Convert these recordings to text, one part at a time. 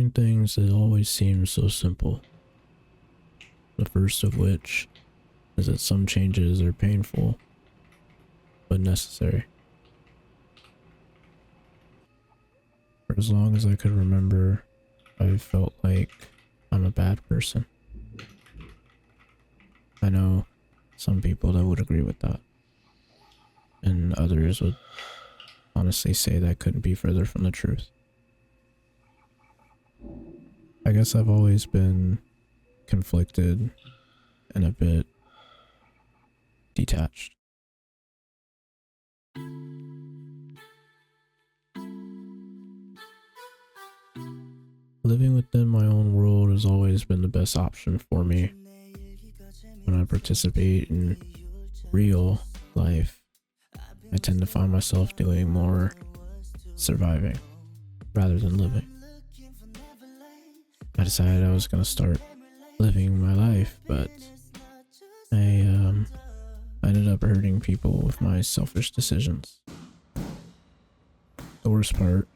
main things that always seem so simple. The first of which is that some changes are painful, but necessary. For as long as I could remember, I felt like I'm a bad person. I know some people that would agree with that, and others would honestly say that couldn't be further from the truth. I guess I've always been conflicted and a bit detached. Living within my own world has always been the best option for me. When I participate in real life, I tend to find myself doing more surviving rather than living. I decided I was going to start living my life, but I ended up hurting people with my selfish decisions. The worst part,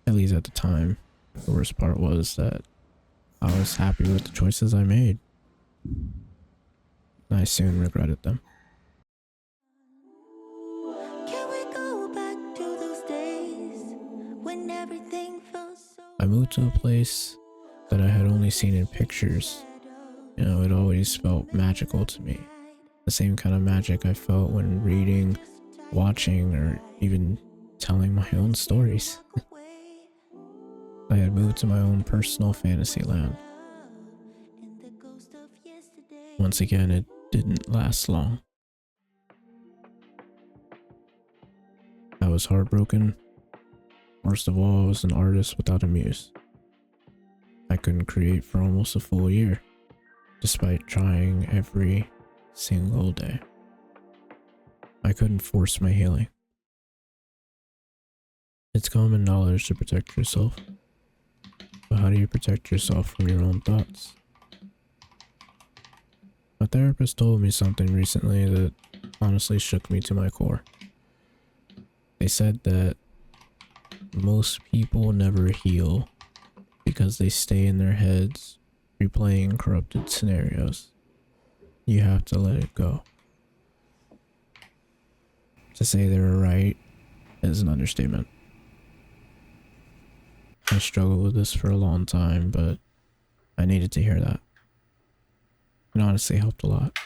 at least at the time, the worst part was that I was happy with the choices I made. And I soon regretted them. I moved to a place that I had only seen in pictures. You know, it always felt magical to me. The same kind of magic I felt when reading, watching, or even telling my own stories. I had moved to my own personal fantasy land. Once again, it didn't last long. I was heartbroken. Worst of all, I was an artist without a muse. I couldn't create for almost a full year, despite trying every single day. I couldn't force my healing. It's common knowledge to protect yourself. But how do you protect yourself from your own thoughts? My therapist told me something recently that honestly shook me to my core. They said that most people never heal because they stay in their heads replaying corrupted scenarios. You have to let it go. To say they were right is an understatement. I struggled with this for a long time, but I needed to hear that. It honestly helped a lot.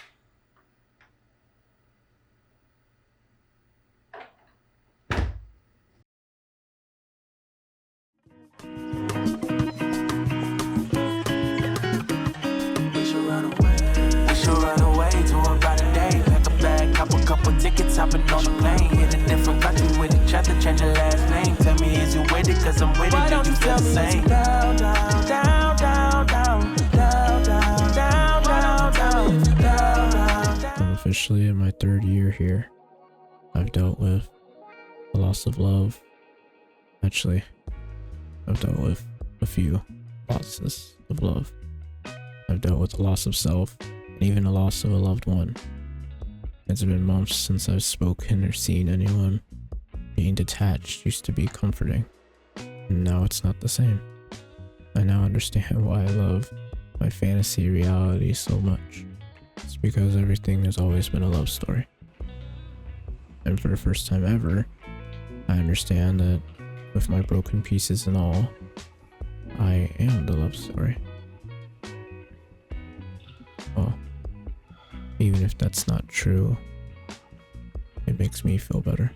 Tickets hopping on the plane, hit a different country with each other, change your last name. Tell me, is you with it? Cause I'm with it. Why don't you tell me it's down, down, down, down, down, down, down, down, down, down. I'm officially in my third year here. I've dealt with the loss of love. Actually, I've dealt with a few losses of love. I've dealt with the loss of self, and even the loss of a loved one. It's been months since I've spoken or seen anyone. Being detached used to be comforting, and now it's not the same. I now understand why I love my fantasy reality so much. It's because everything has always been a love story. And for the first time ever, I understand that with my broken pieces and all, I am the love story. Well, even if that's not true, it makes me feel better.